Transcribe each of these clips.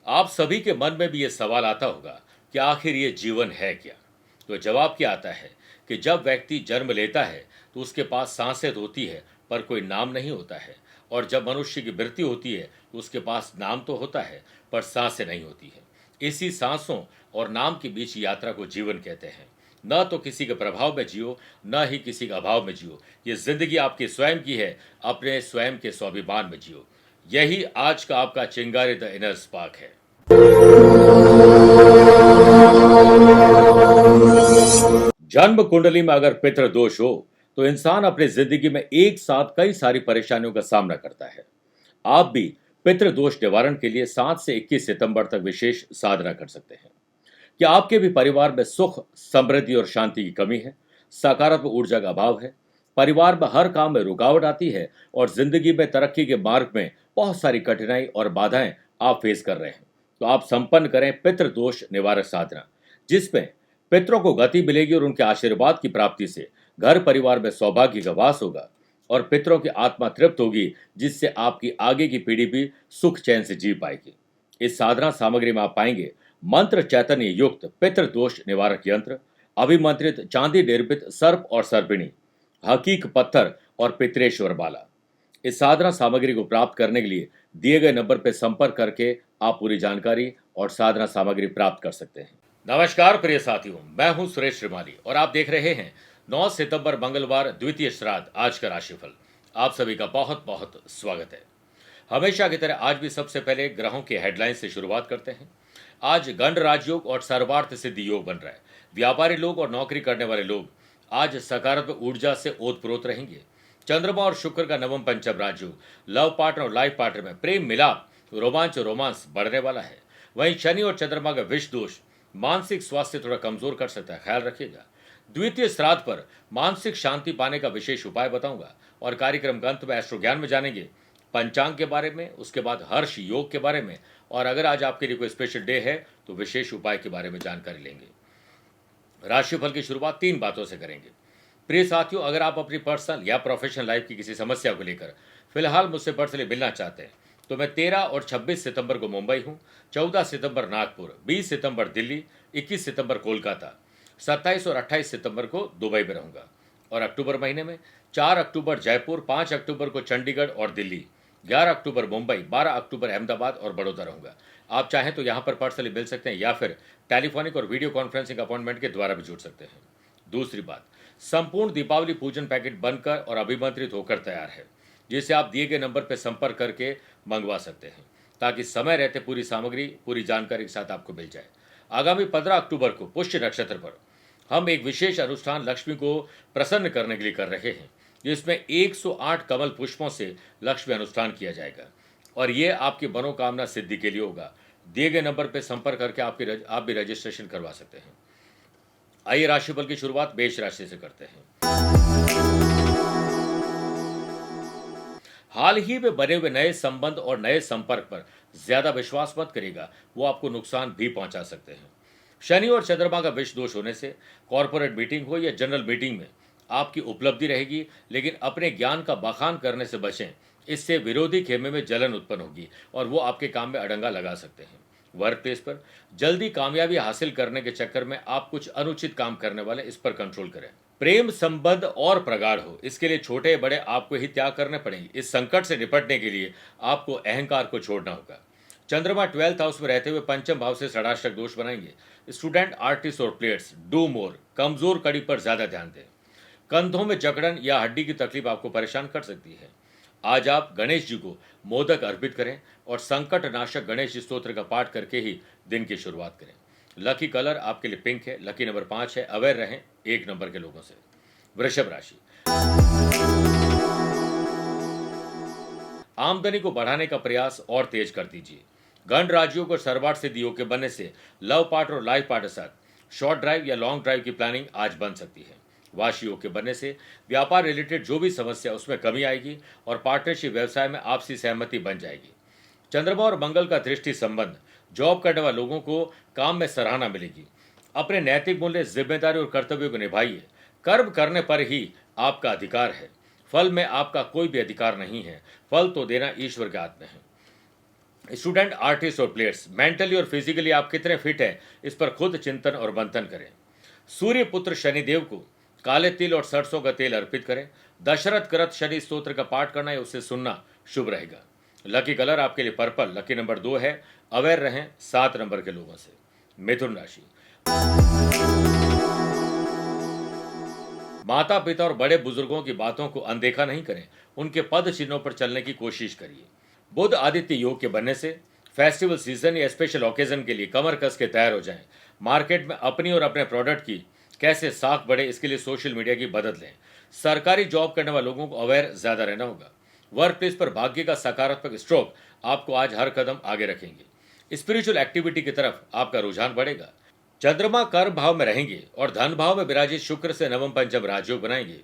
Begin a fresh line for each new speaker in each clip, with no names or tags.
आप सभी के मन में भी ये सवाल आता होगा कि आखिर ये जीवन है क्या। तो जवाब क्या आता है कि जब व्यक्ति जन्म लेता है तो उसके पास सांसें तो होती है पर कोई नाम नहीं होता है। और जब मनुष्य की मृत्यु होती है तो उसके पास नाम तो होता है पर सांसें नहीं होती है। इसी सांसों और नाम के बीच यात्रा को जीवन कहते हैं। न तो किसी के प्रभाव में जियो, न ही किसी के अभाव में जियो। ये जिंदगी आपकी स्वयं की है, अपने स्वयं के स्वाभिमान में जियो। यही आज का आपका चिंगारी द इनर स्पार्क है। जन्म कुंडली में अगर पितृ दोष हो तो इंसान अपनी जिंदगी में एक साथ कई सारी परेशानियों का सामना करता है। आप भी पितृ दोष निवारण के लिए 7 से 21 सितंबर तक विशेष साधना कर सकते हैं। क्या आपके भी परिवार में सुख, समृद्धि और शांति की कमी है? सकारात्मक ऊर्जा का अभाव है? परिवार में हर काम में रुकावट आती है और जिंदगी में तरक्की के मार्ग में बहुत सारी कठिनाई और बाधाएं आप फेस कर रहे हैं, तो आप संपन्न करें पितृ दोष निवारक साधना, जिसमें पितरों को गति मिलेगी और उनके आशीर्वाद की प्राप्ति से घर परिवार में सौभाग्य का वास होगा और पितरों की आत्मा तृप्त होगी, जिससे आपकी आगे की पीढ़ी भी सुख चैन से जी पाएगी। इस साधना सामग्री में आप पाएंगे मंत्र चैतन्य युक्त पितृ दोष निवारक यंत्र, अभिमंत्रित चांदी निर्मित सर्प और सर्पिणी, हकीक पत्थर और पितरेश्वर माला। इस साधना सामग्री को प्राप्त करने के लिए दिए गए नंबर पर संपर्क करके आप पूरी जानकारी और साधना सामग्री प्राप्त कर सकते हैं। नमस्कार प्रिय साथियों, मैं हूं सुरेश श्रीमाली और आप देख रहे हैं 9 सितंबर मंगलवार द्वितीय श्राद्ध आज का राशिफल। आप सभी का बहुत बहुत स्वागत है। हमेशा की तरह आज भी सबसे पहले ग्रहों के हेडलाइन से शुरुआत करते हैं। आज गंड राजयोग और सर्वार्थ सिद्धि योग बन रहा है। व्यापारी लोग और नौकरी करने वाले लोग आज सकारात्मक ऊर्जा से ओतप्रोत रहेंगे। चंद्रमा और शुक्र का नवम पंचम राजयोग लव पार्टनर और लाइफ पार्टनर में प्रेम मिलाप, रोमांच और रोमांस बढ़ने वाला है। वहीं शनि और चंद्रमा का विष दोष मानसिक स्वास्थ्य थोड़ा कमजोर कर सकता है, ख्याल रखिएगा। द्वितीय श्राद्ध पर मानसिक शांति पाने का विशेष उपाय बताऊंगा और कार्यक्रम का अंत में एस्ट्रो ज्ञान में जानेंगे पंचांग के बारे में, उसके बाद हर्ष योग के बारे में, और अगर आज आपके लिए कोई स्पेशल डे है तो विशेष उपाय के बारे में जानकारी लेंगे। राशिफल की शुरुआत 3 बातों से करेंगे। प्रिय साथियों, अगर आप अपनी पर्सनल या प्रोफेशनल लाइफ की किसी समस्या को लेकर फिलहाल मुझसे पर्सनली मिलना चाहते हैं तो मैं 13 और 26 सितंबर को मुंबई हूँ, 14 सितंबर नागपुर, 20 सितंबर दिल्ली, 21 सितंबर कोलकाता, 27 और 28 सितंबर को दुबई में रहूंगा। और अक्टूबर महीने में 4 अक्टूबर जयपुर, 5 अक्टूबर को चंडीगढ़ और दिल्ली, 11 अक्टूबर मुंबई, 12 अक्टूबर अहमदाबाद और बड़ौदा रहूंगा। आप चाहें तो यहाँ पर पर्सनली मिल सकते हैं या फिर टेलीफोनिक और वीडियो कॉन्फ्रेंसिंग अपॉइंटमेंट के द्वारा भी जुड़ सकते हैं। दूसरी बात, संपूर्ण दीपावली पूजन पैकेट बनकर और अभिमंत्रित होकर तैयार है, जिसे आप दिए गए नंबर पर संपर्क करके मंगवा सकते हैं ताकि समय रहते पूरी सामग्री, पूरी जानकारी के साथ आपको मिल जाए। आगामी 15 अक्टूबर को पुष्य नक्षत्र पर हम एक विशेष अनुष्ठान लक्ष्मी को प्रसन्न करने के लिए कर रहे हैं, जिसमें 108 कमल पुष्पों से लक्ष्मी अनुष्ठान किया जाएगा और ये आपकी मनोकामना सिद्धि के लिए होगा। दिए गए नंबर पर संपर्क करके आप भी रजिस्ट्रेशन करवा सकते हैं। आइए राशिफल की शुरुआत मेष राशि से करते हैं। हाल ही में बने हुए नए संबंध और नए संपर्क पर ज्यादा विश्वास मत करिएगा, वो आपको नुकसान भी पहुंचा सकते हैं। शनि और चंद्रमा का विष दोष होने से कॉर्पोरेट मीटिंग हो या जनरल मीटिंग में आपकी उपलब्धि रहेगी, लेकिन अपने ज्ञान का बखान करने से बचें। इससे विरोधी खेमे में जलन उत्पन्न होगी और वो आपके काम में अड़ंगा लगा सकते हैं। वर्क प्लेस पर जल्दी कामयाबी हासिल करने के चक्कर में आप कुछ अनुचित काम करने वाले, इस पर कंट्रोल करें। प्रेम संबंध और प्रगाढ़ हो, इसके लिए छोटे बड़े आपको ही त्याग करने पड़ेंगे। इस संकट से निपटने के लिए आपको अहंकार को छोड़ना होगा। चंद्रमा 12th हाउस में रहते हुए पंचम भाव से षडाष्टक दोष बनाएंगे। स्टूडेंट, आर्टिस्ट और प्लेयर्स डू मोर, कमजोर कड़ी पर ज्यादा ध्यान दें। कंधों में जकड़न या हड्डी की तकलीफ आपको परेशान कर सकती है। आज आप गणेश जी को मोदक अर्पित करें और संकट नाशक गणेश स्तोत्र का पाठ करके ही दिन की शुरुआत करें। लकी कलर आपके लिए पिंक है, लकी नंबर 5 है। अवेयर रहें 1 नंबर के लोगों से। वृषभ राशि, आमदनी को बढ़ाने का प्रयास और तेज कर दीजिए। गंड राजयोग और सर्वार्थ सिद्धि योग के बनने से लव पार्टनर और लाइफ पार्टनर के साथ शॉर्ट ड्राइव या लॉन्ग ड्राइव की प्लानिंग आज बन सकती है। वाश योग के बनने से व्यापार रिलेटेड जो भी समस्या उसमें कमी आएगी और पार्टनरशिप व्यवसाय में आपसी सहमति बन जाएगी। चंद्रमा और मंगल का दृष्टि संबंध जॉब करने वाले लोगों को काम में सराहना मिलेगी। अपने नैतिक मूल्य, जिम्मेदारी और कर्तव्यों को निभाइए। कर्म करने पर ही आपका अधिकार है, फल में आपका कोई भी अधिकार नहीं है। फल तो देना ईश्वर के हाथ में है। स्टूडेंट, आर्टिस्ट और प्लेयर्स, मेंटली और फिजिकली आप कितने फिट हैं, इस पर खुद चिंतन और मंथन करें। सूर्य पुत्र शनिदेव को काले तिल और सरसों का तेल अर्पित करें। दशरथ करत शनि स्तोत्र का पाठ करना या उसे सुनना शुभ रहेगा। लकी कलर आपके लिए पर्पल, लकी नंबर 2 है। अवेयर रहें 7 नंबर के लोगों से। मिथुन राशि, माता पिता और बड़े बुजुर्गों की बातों को अनदेखा नहीं करें, उनके पद चिन्हों पर चलने की कोशिश करिए। बुध आदित्य योग के बनने से फेस्टिवल सीजन या स्पेशल ओकेजन के लिए कमर कस के तैयार हो जाएं। मार्केट में अपनी और अपने प्रोडक्ट की कैसे साख बढ़े, इसके लिए सोशल मीडिया की मदद लें। सरकारी जॉब करने वाले लोगों को अवेयर ज्यादा रहना होगा। वर्क प्लेस पर भाग्य का सकारात्मक स्ट्रोक आपको आज हर कदम आगे रखेंगे। स्पिरिचुअल एक्टिविटी की तरफ आपका रुझान बढ़ेगा। चंद्रमा कर्म भाव में रहेंगे और धन भाव में विराजित शुक्र से नवम पंचम राजयोग बनाएंगे।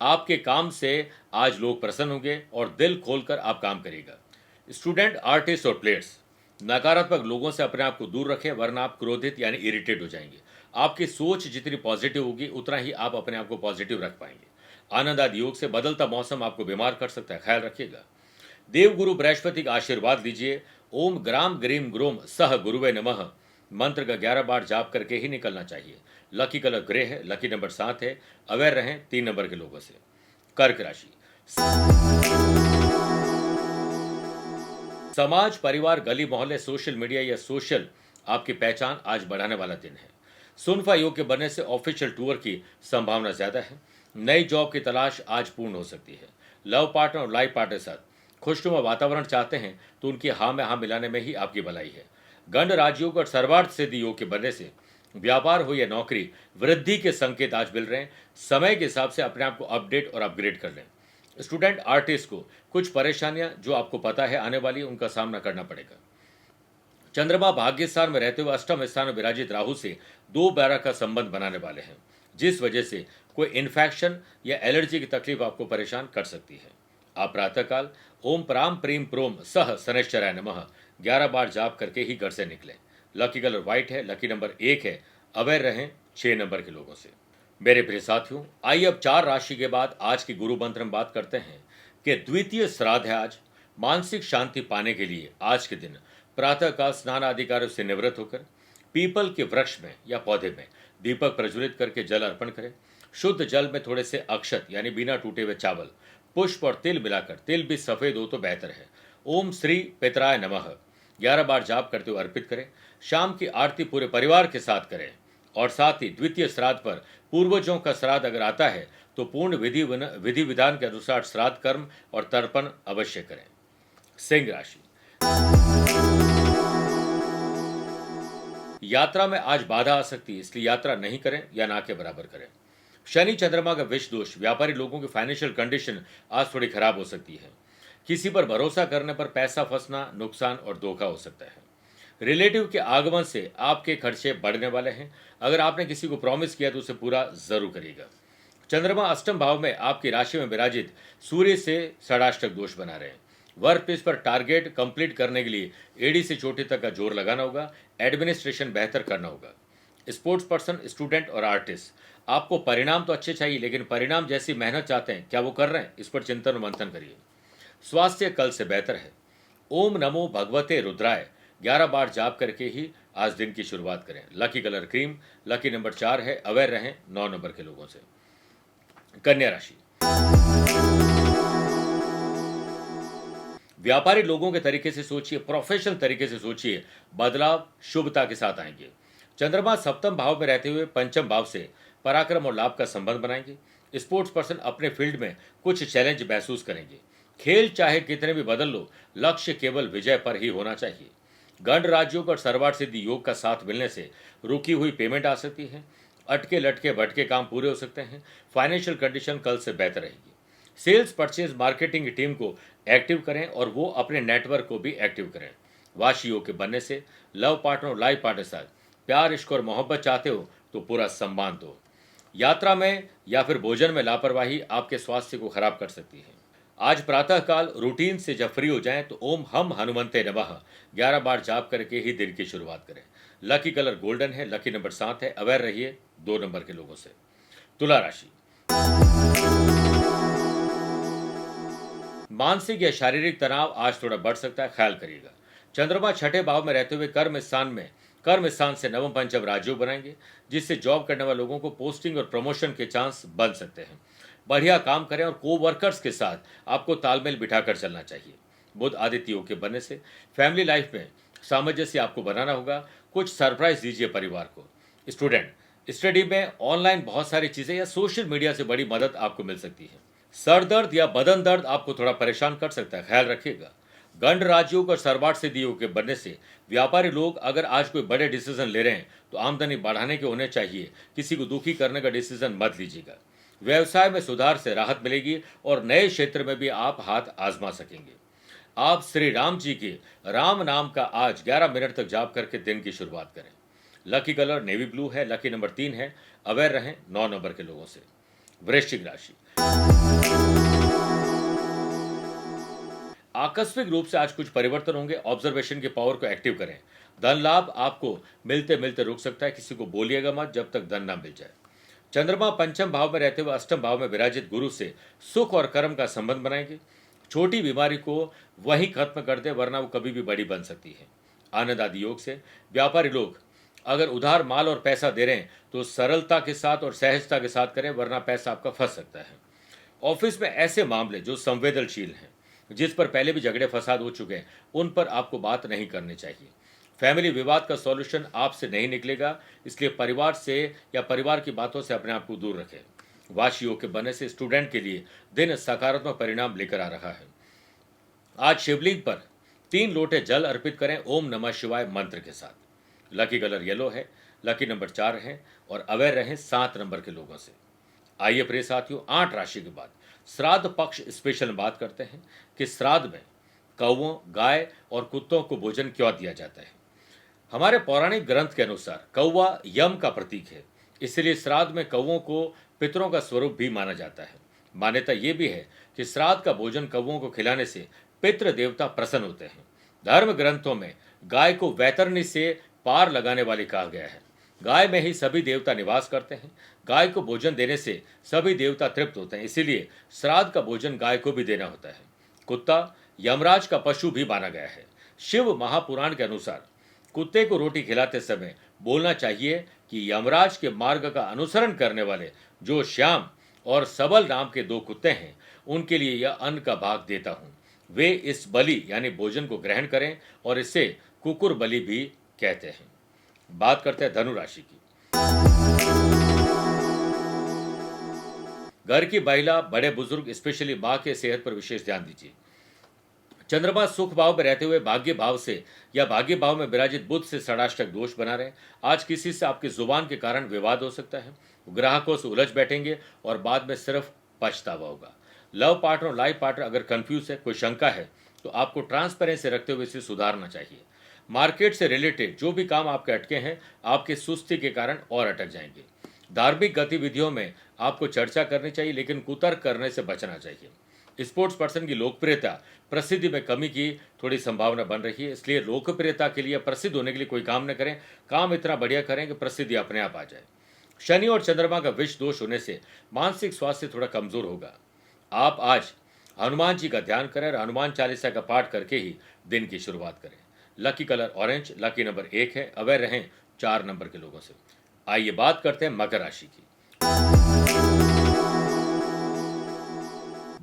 आपके काम से आज लोग प्रसन्न होंगे और दिल खोलकर आप काम करेगा। स्टूडेंट, आर्टिस्ट और प्लेयर्स, नकारात्मक लोगों से अपने आप को दूर रखें, वरना आप क्रोधित यानी इरिटेट हो जाएंगे। आपकी सोच जितनी पॉजिटिव होगी उतना ही आप अपने आप को पॉजिटिव रख पाएंगे। आनंद आदि योग से बदलता मौसम आपको बीमार कर सकता है, ख्याल रखिएगा। देवगुरु बृहस्पति का आशीर्वाद लीजिए। ओम ग्राम ग्रीम ग्रोम सह गुरुवे नमः मंत्र का 11 बार जाप करके ही निकलना चाहिए। लकी कलर ग्रे है, लकी नंबर 7 है। अवेयर रहें 3 नंबर के लोगों से। कर्क राशि, समाज, परिवार, गली मोहल्ले, सोशल मीडिया या सोशल आपकी पहचान आज बढ़ाने वाला दिन है। सुनफा योग के बनने से ऑफिशियल टूर की संभावना ज्यादा है। नई जॉब की तलाश आज पूर्ण हो सकती है। लव पार्टनर और लाइफ पार्टनर के साथ खुशनुमा वातावरण चाहते हैं तो उनकी हाँ में हाँ मिलाने में ही आपकी भलाई है। गंड राजयोग और सर्वार्थ सिद्धि योग के बनने से व्यापार हो या नौकरी, वृद्धि के संकेत आज मिल रहे हैं। समय के हिसाब से अपने आप को अपडेट और अपग्रेड कर लें। स्टूडेंट, आर्टिस्ट को कुछ परेशानियां जो आपको पता है आने वाली, उनका सामना करना पड़ेगा। चंद्रमा भाग्य स्थान में रहते हुए अष्टम स्थान में विराजित राहु से 2/12 का संबंध बनाने वाले हैं, जिस वजह से कोई इन्फेक्शन या एलर्जी की तकलीफ आपको परेशान कर सकती है। आप प्रातःकाल ओम प्राम प्रीम प्रोम सह शनैश्चराय नमः 11 बार जाप करके ही घर से निकलें। लकी कलर व्हाइट है, लकी नंबर 1 है। अवेयर रहें 6 नंबर के लोगों से। मेरे प्रिय साथियों, आइए अब 4 राशि के बाद आज की गुरु मंत्र में बात करते हैं कि द्वितीय श्राद्ध है आज। मानसिक शांति पाने के लिए आज के दिन प्रातःकाल स्नान आदि कार्यों से निवृत्त होकर पीपल के वृक्ष में या पौधे में दीपक प्रज्वलित करके जल अर्पण करें। शुद्ध जल में थोड़े से अक्षत यानी बिना टूटे हुए चावल, पुष्प और तिल मिलाकर, तिल भी सफेद हो तो बेहतर है, ओम श्री पितराय नमः 11 बार जाप करते हुए अर्पित करें। शाम की आरती पूरे परिवार के साथ करें और साथ ही द्वितीय श्राद्ध पर पूर्वजों का श्राद्ध अगर आता है तो पूर्ण विधि विधान के अनुसार श्राद्ध कर्म और तर्पण अवश्य करें। सिंह राशि, यात्रा में आज बाधा आ सकती है, इसलिए यात्रा नहीं करें या ना के बराबर करें। शनि चंद्रमा का विष दोष, व्यापारी लोगों की फाइनेंशियल कंडीशन आज थोड़ी खराब हो सकती है। किसी पर भरोसा करने पर पैसा फंसना, नुकसान और धोखा हो सकता है। रिलेटिव के आगमन से आपके खर्चे बढ़ने वाले हैं। अगर आपने किसी को प्रॉमिस किया तो उसे पूरा जरूर करिएगा। चंद्रमा अष्टम भाव में आपकी राशि में विराजित सूर्य से षडाष्टक दोष बना रहे हैं। वर्क प्लेस पर टारगेट कंप्लीट करने के लिए एडी से चोटी तक का जोर लगाना होगा। एडमिनिस्ट्रेशन बेहतर करना होगा। स्पोर्ट्स पर्सन, स्टूडेंट और आर्टिस्ट, आपको परिणाम तो अच्छे चाहिए, लेकिन परिणाम जैसी मेहनत चाहते हैं, क्या वो कर रहे हैं, इस पर चिंतन और मंथन करिए। स्वास्थ्य कल से बेहतर है। ओम नमो भगवते रुद्राय 11 बार जाप करके ही आज दिन की शुरुआत करें। Lucky colour cream, lucky number 4 है। अवेयर रहें 9 नंबर के लोगों से। कन्या राशि, व्यापारी लोगों के तरीके से सोचिए, प्रोफेशनल तरीके से सोचिए, बदलाव शुभता के साथ आएंगे। चंद्रमा सप्तम भाव में रहते हुए पंचम भाव से पराक्रम और लाभ का संबंध बनाएंगे। स्पोर्ट्स पर्सन अपने फील्ड में कुछ चैलेंज महसूस करेंगे। खेल चाहे कितने भी बदल लो, लक्ष्य केवल विजय पर ही होना चाहिए। गंड राजयोग और सर्वार्थ सिद्धि योग का साथ मिलने से रुकी हुई पेमेंट आ सकती है। अटके लटके भटके काम पूरे हो सकते हैं। फाइनेंशियल कंडीशन कल से बेहतर रहेगी। सेल्स, परचेज, मार्केटिंग की टीम को एक्टिव करें और वो अपने नेटवर्क को भी एक्टिव करें। वाशी योग के बनने से लव पार्टनर और लाइफ पार्टनर के साथ प्यार, इश्क और मोहब्बत चाहते हो तो पूरा सम्मान दो। यात्रा में या फिर भोजन में लापरवाही आपके स्वास्थ्य को खराब कर सकती है। आज प्रातःकाल रूटीन से जब फ्री हो जाएं तो ओम हम हनुमंते नमः 11 बार जाप करके ही दिन की शुरुआत करें। लकी कलर गोल्डन है, लकी नंबर 7 है। अवेयर रहिए 2 नंबर के लोगों से। तुला राशि, मानसिक या शारीरिक तनाव आज थोड़ा बढ़ सकता है, ख्याल करिएगा। चंद्रमा छठे भाव में रहते हुए कर्म स्थान से नवम पंचम राजयोग बनाएंगे, जिससे जॉब करने वाले लोगों को पोस्टिंग और प्रमोशन के चांस बन सकते हैं। बढ़िया काम करें और को वर्कर्स के साथ आपको तालमेल बिठाकर चलना चाहिए। बुध आदित्य योग के बनने से फैमिली लाइफ में सामंजस्य आपको बनाना होगा। कुछ सरप्राइज दीजिए परिवार को। स्टूडेंट, स्टडी में ऑनलाइन बहुत सारी चीजें या सोशल मीडिया से बड़ी मदद आपको मिल सकती है। सर दर्द या बदन दर्द आपको थोड़ा परेशान कर सकता है, ख्याल रखिएगा। गंड राजयोग और सर्वाठ सिद्धि योग के बनने से व्यापारी लोग अगर आज कोई बड़े डिसीजन ले रहे हैं तो आमदनी बढ़ाने के होने चाहिए। किसी को दुखी करने का डिसीजन मत लीजिएगा। व्यवसाय में सुधार से राहत मिलेगी और नए क्षेत्र में भी आप हाथ आजमा सकेंगे। आप श्री राम जी के राम नाम का आज 11 मिनट तक जाप करके दिन की शुरुआत करें। लकी कलर नेवी ब्लू है, लकी नंबर 3 है। अवेयर रहें 9 नंबर के लोगों से। वृश्चिक राशि, आकस्मिक रूप से आज कुछ परिवर्तन होंगे। ऑब्जर्वेशन की पावर को एक्टिव करें। धन लाभ आपको मिलते मिलते रुक सकता है। किसी को बोलिएगा मत जब तक धन ना मिल जाए। चंद्रमा पंचम भाव में रहते हुए अष्टम भाव में विराजित गुरु से सुख और कर्म का संबंध बनाएंगे। छोटी बीमारी को वहीं खत्म कर दे, वरना वो कभी भी बड़ी बन सकती है। आनंद आदि योग से व्यापारी लोग अगर उधार माल और पैसा दे रहे हैं तो सरलता के साथ और सहजता के साथ करें, वरना पैसा आपका फंस सकता है। ऑफिस में ऐसे मामले जो संवेदनशील हैं, जिस पर पहले भी झगड़े फसाद हो चुके हैं, उन पर आपको बात नहीं करनी चाहिए। फैमिली विवाद का सॉल्यूशन आपसे नहीं निकलेगा, इसलिए परिवार से या परिवार की बातों से अपने आप को दूर रखें। वाशी योग के बनने से स्टूडेंट के लिए दिन सकारात्मक परिणाम लेकर आ रहा है। आज शिवलिंग पर 3 लोटे जल अर्पित करें ओम नमः शिवाय मंत्र के साथ। लकी कलर येलो है, लकी नंबर 4 है और अवेयर रहें 7 नंबर के लोगों से। आइए प्रिय साथियों, 8 राशि के बाद श्राद्ध पक्ष स्पेशल बात करते हैं कि श्राद्ध में कौवों, गाय और कुत्तों को भोजन क्यों दिया जाता है। हमारे पौराणिक ग्रंथ के अनुसार कौवा यम का प्रतीक है, इसलिए श्राद्ध में कौवों को पितरों का स्वरूप भी माना जाता है। मान्यता यह भी है कि श्राद्ध का भोजन कौवों को खिलाने से पितृ देवता प्रसन्न होते हैं। धर्म ग्रंथों में गाय को वैतरणी से पार लगाने वाली कहा गया है। गाय में ही सभी देवता निवास करते हैं। गाय को भोजन देने से सभी देवता तृप्त होते हैं, इसीलिए श्राद्ध का भोजन गाय को भी देना होता है। कुत्ता यमराज का पशु भी माना गया है। शिव महापुराण के अनुसार कुत्ते को रोटी खिलाते समय बोलना चाहिए कि यमराज के मार्ग का अनुसरण करने वाले जो श्याम और सबल नाम के 2 कुत्ते हैं, उनके लिए यह अन्न का भाग देता हूं। वे इस बलि यानी भोजन को ग्रहण करें और इसे कुकुर बलि भी कहते हैं। बात करते हैं धनु राशि की। घर की महिला, बड़े बुजुर्ग, स्पेशली मां के सेहत पर विशेष ध्यान दीजिए। चंद्रमा सुख भाव में रहते हुए भाग्य भाव से या भाग्य भाव में विराजित बुध से षडाष्टक दोष बना रहे। आज किसी से आपकी जुबान के कारण विवाद हो सकता है। ग्राहकों से उलझ बैठेंगे और बाद में सिर्फ पछतावा होगा। लव पार्टनर और लाइफ पार्टनर अगर कंफ्यूज है, कोई शंका है, तो आपको ट्रांसपेरेंसी रखते हुए इसे सुधारना चाहिए। मार्केट से रिलेटेड जो भी काम आपके अटके हैं, आपके सुस्ती के कारण और अटक जाएंगे। धार्मिक गतिविधियों में आपको चर्चा करनी चाहिए, लेकिन कुतर्क करने से बचना चाहिए। स्पोर्ट्स पर्सन की लोकप्रियता, प्रसिद्धि में कमी की थोड़ी संभावना बन रही है, इसलिए लोकप्रियता के लिए, प्रसिद्ध होने के लिए कोई काम न करें। काम इतना बढ़िया करें कि प्रसिद्धि अपने आप आ जाए। शनि और चंद्रमा का विष दोष होने से मानसिक स्वास्थ्य थोड़ा कमजोर होगा। आप आज हनुमान जी का ध्यान करें और हनुमान चालीसा का पाठ करके ही दिन की शुरुआत करें। Lucky colour orange, lucky number 1 है। अवेयर रहें 4 नंबर के लोगों से। आइए बात करते हैं मकर राशि की।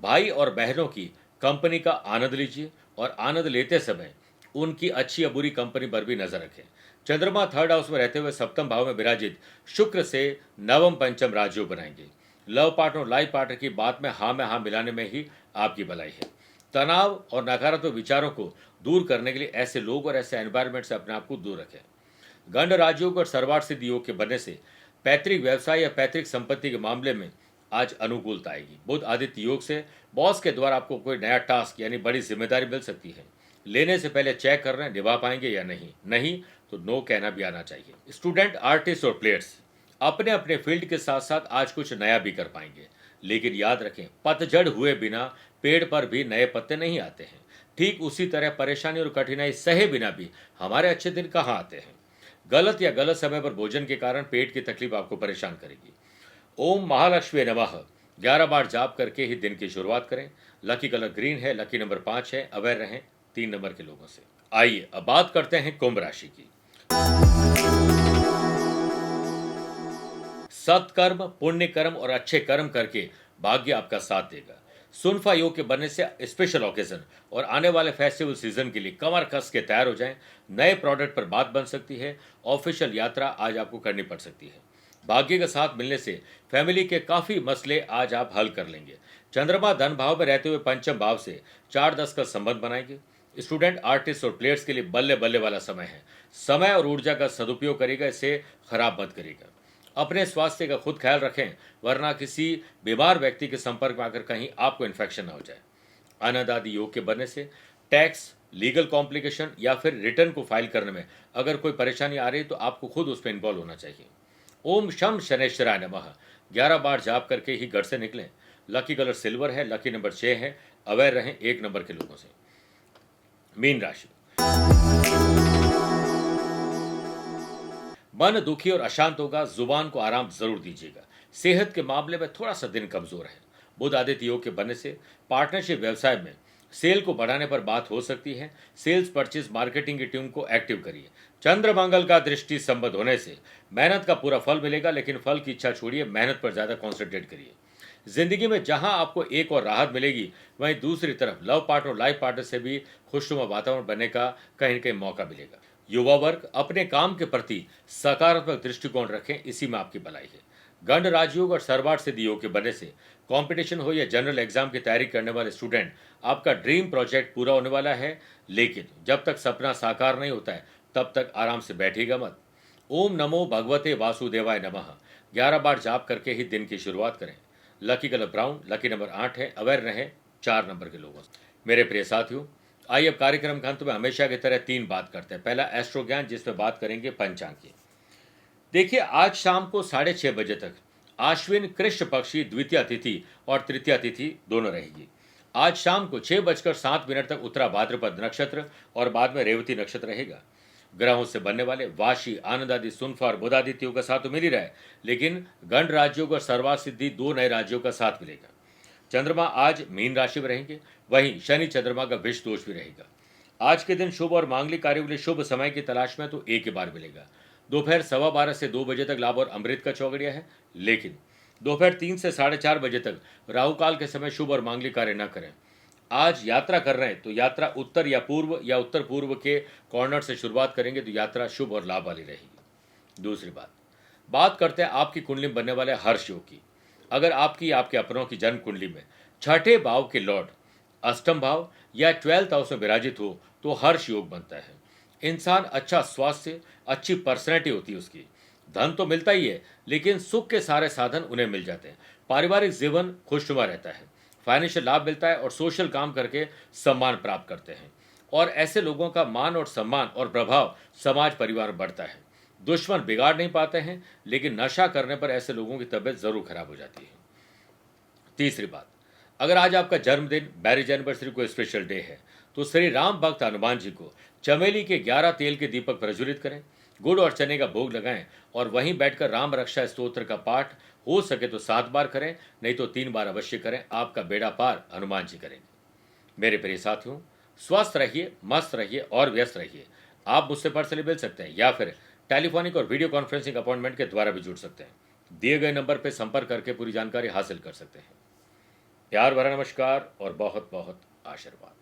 भाई और बहनों की कंपनी का आनंद लीजिए और आनंद लेते समय उनकी अच्छी या बुरी कंपनी पर भी नजर रखें। चंद्रमा 3rd हाउस में रहते हुए सप्तम भाव में विराजित शुक्र से नवम पंचम राजयोग बनाएंगे। लव पार्टनर और लाइफ पार्टनर की बात में हाँ मिलाने में ही आपकी भलाई है। तनाव और नकारात्मक विचारों को दूर करने के लिए ऐसे लोग और ऐसे एनवायरनमेंट से अपने आप को दूर रखें। गंड राजयोग और सर्वाठ सिद्धि योग के बनने से पैतृक व्यवसाय या पैतृक संपत्ति के मामले में आज अनुकूलता आएगी। बुध आदित्य योग से बॉस के द्वारा आपको कोई नया टास्क यानी बड़ी जिम्मेदारी मिल सकती है। लेने से पहले चेक कर रहे हैं निभा पाएंगे या नहीं तो नो कहना भी आना चाहिए। स्टूडेंट, आर्टिस्ट और प्लेयर्स अपने अपने फील्ड के साथ साथ आज कुछ नया भी कर पाएंगे, लेकिन याद रखें, पतझड़ हुए बिना पेड़ पर भी नए पत्ते नहीं आते हैं। ठीक उसी तरह परेशानी और कठिनाई सहे बिना भी हमारे अच्छे दिन कहाँ आते हैं। गलत या गलत समय पर भोजन के कारण पेट की तकलीफ आपको परेशान करेगी। ओम महालक्ष्मी नमः 11 बार जाप करके ही दिन की शुरुआत करें। लकी कलर ग्रीन है, लकी नंबर 5 है। अवेयर रहें 3 नंबर के लोगों से। आइए अब बात करते हैं कुंभ राशि की। सत्कर्म, पुण्य कर्म और अच्छे कर्म करके भाग्य आपका साथ देगा। सुनफा योग के बनने से स्पेशल ओकेजन और आने वाले फेस्टिवल सीजन के लिए कमर कस के तैयार हो जाएं। नए प्रोडक्ट पर बात बन सकती है। ऑफिशियल यात्रा आज आपको करनी पड़ सकती है। भाग्य का साथ मिलने से फैमिली के काफी मसले आज आप हल कर लेंगे। चंद्रमा धन भाव में रहते हुए पंचम भाव से 4-10 का संबंध बनाएंगे। स्टूडेंट, आर्टिस्ट और प्लेयर्स के लिए बल्ले बल्ले वाला समय है। समय और ऊर्जा का सदुपयोग करेगा, इसे खराब मत करेगा। अपने स्वास्थ्य का खुद ख्याल रखें, वरना किसी बीमार व्यक्ति के संपर्क में आकर कहीं आपको इन्फेक्शन ना हो जाए। अनंत आदि योग के बनने से टैक्स, लीगल कॉम्प्लिकेशन या फिर रिटर्न को फाइल करने में अगर कोई परेशानी आ रही है तो आपको खुद उसमें इन्वॉल्व होना चाहिए। ओम शम शनेश्वराय नमः 11 बार जाप करके ही घर से निकलें। लकी कलर सिल्वर है, लकी नंबर 6 है। अवेयर रहें 1 नंबर के लोगों से। मीन राशि, मन दुखी और अशांत होगा, जुबान को आराम जरूर दीजिएगा। सेहत के मामले में थोड़ा सा दिन कमजोर है। बुध आदित्य योग के बनने से पार्टनरशिप व्यवसाय में सेल को बढ़ाने पर बात हो सकती है। सेल्स, परचेज, मार्केटिंग की टीम को एक्टिव करिए। चंद्र मंगल का दृष्टि संबद्ध होने से मेहनत का पूरा फल मिलेगा, लेकिन फल की इच्छा छोड़िए, मेहनत पर ज्यादा कॉन्सेंट्रेट करिए। जिंदगी में जहां आपको एक और राहत मिलेगी, वहीं दूसरी तरफ लव पार्टनर, लाइफ पार्टनर से भी खुशनुमा वातावरण बनने का कहीं न कहीं मौका मिलेगा। युवा वर्ग अपने काम के प्रति सकारात्मक दृष्टिकोण रखें, इसी में आपकी भलाई है। गंड राजयोग और सर्वार्थ सिद्धि योग के बनने से कंपटीशन हो या जनरल एग्जाम की तैयारी करने वाले स्टूडेंट, आपका ड्रीम प्रोजेक्ट पूरा होने वाला है। लेकिन जब तक सपना साकार नहीं होता है तब तक आराम से बैठिएगा मत। ओम नमो भगवते वासुदेवाय नमः 11 बार जाप करके ही दिन की शुरुआत करें। Lucky colour brown, lucky number 8 है। अवेयर रहें 4 नंबर के लोगों से। मेरे प्रिय साथियों, आइए अब कार्यक्रम के अंत में हमेशा की तरह 3 बात करते हैं। पहला एस्ट्रो ज्ञान, जिसमें बात करेंगे पंचांग की। देखिए, आज शाम को 6:30 बजे तक आश्विन कृष्ण पक्षी द्वितीय तिथि और तृतीय तिथि दोनों रहेगी। आज शाम को 6:07 तक उत्तरा भाद्रपद नक्षत्र और बाद में रेवती नक्षत्र रहेगा। ग्रहों से बनने वाले वाशी, आनंद आदि, सुनफा और बुधादित्यों का साथ तो मिल ही रहा है, लेकिन गंड राज्यों का सर्वार्थ सिद्धि 2 नए राज्यों का साथ मिलेगा। चंद्रमा आज मीन राशि में रहेंगे, वहीं शनि चंद्रमा का विष दोष भी रहेगा। आज के दिन शुभ और मांगलिक कार्यों के लिए शुभ समय की तलाश में तो एक ही बार मिलेगा। दोपहर 12:15 से 2 बजे तक लाभ और अमृत का चौगड़िया है, लेकिन दोपहर 3 से 4:30 बजे तक राहु काल के समय शुभ और मांगलिक कार्य न करें। आज यात्रा कर रहे हैं तो यात्रा उत्तर या उत्तर पूर्व के कॉर्नर से शुरुआत करेंगे तो यात्रा शुभ और लाभ वाली रहेगी। दूसरी बात करते हैं आपकी कुंडली में बनने वाले हर्ष योग की। अगर आपके अपनों की जन्म कुंडली में छठे भाव के लॉर्ड अष्टम भाव या 12th हाउस में विराजित हो तो हर्ष योग बनता है। इंसान अच्छा स्वास्थ्य, अच्छी पर्सनैलिटी होती है उसकी। धन तो मिलता ही है, लेकिन सुख के सारे साधन उन्हें मिल जाते हैं। पारिवारिक जीवन खुशनुमा रहता है, फाइनेंशियल लाभ मिलता है और सोशल काम करके सम्मान प्राप्त करते हैं। और ऐसे लोगों का मान और सम्मान और प्रभाव समाज परिवार में बढ़ता है। दुश्मन बिगाड़ नहीं पाते हैं, लेकिन नशा करने पर ऐसे लोगों की तबीयत जरूर खराब हो जाती है। तीसरी बात, अगर आज आपका जन्मदिन, मैरिज एनिवर्सरी कोई स्पेशल डे है तो श्री राम भक्त हनुमान जी को चमेली के 11 तेल के दीपक प्रज्वलित करें, गुड़ और चने का भोग लगाएं और वहीं बैठकर राम रक्षा स्तोत्र का पाठ हो सके तो 7 बार करें, नहीं तो 3 बार अवश्य करें। आपका बेड़ा पार हनुमान जी करेंगे। मेरे प्रिय साथियों, स्वस्थ रहिए, मस्त रहिए और व्यस्त रहिए। आप मुझसे पर्सनली मिल सकते हैं या फिर टेलीफोनिक और वीडियो कॉन्फ्रेंसिंग अपॉइंटमेंट के द्वारा भी जुड़ सकते हैं। दिए गए नंबर पर संपर्क करके पूरी जानकारी हासिल कर सकते हैं। प्यार भरा नमस्कार और बहुत बहुत आशीर्वाद।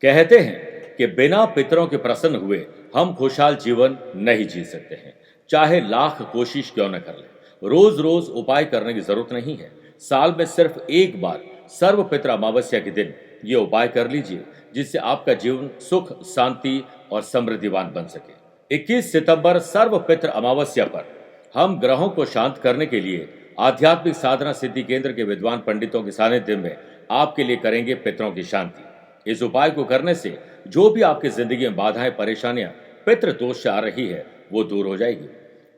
कहते हैं कि बिना पितरों के प्रसन्न हुए हम खुशहाल जीवन नहीं जी सकते हैं, चाहे लाख कोशिश क्यों न कर ले। रोज रोज उपाय करने की जरूरत नहीं है। साल में सिर्फ एक बार सर्व पितृ अमावस्या के दिन ये उपाय कर लीजिए, जिससे आपका जीवन सुख, शांति और समृद्धिवान बन सके। 21 सितंबर सर्व पितृ अमावस्या पर हम ग्रहों को शांत करने के लिए आध्यात्मिक साधना सिद्धि केंद्र के विद्वान पंडितों के सानिध्य में आपके लिए करेंगे पितरों की शांति। इस उपाय को करने से जो भी आपकी जिंदगी में बाधाएं, परेशानियां पितृ दोष से आ रही है वो दूर हो जाएगी।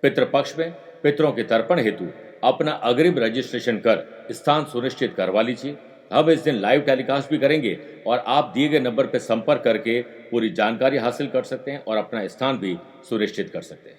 पितृपक्ष में पितरों के तर्पण हेतु अपना अग्रिम रजिस्ट्रेशन कर स्थान सुनिश्चित करवा लीजिए। हम इस दिन लाइव टेलीकास्ट भी करेंगे और आप दिए गए नंबर पर संपर्क करके पूरी जानकारी हासिल कर सकते हैं और अपना स्थान भी सुनिश्चित कर सकते हैं।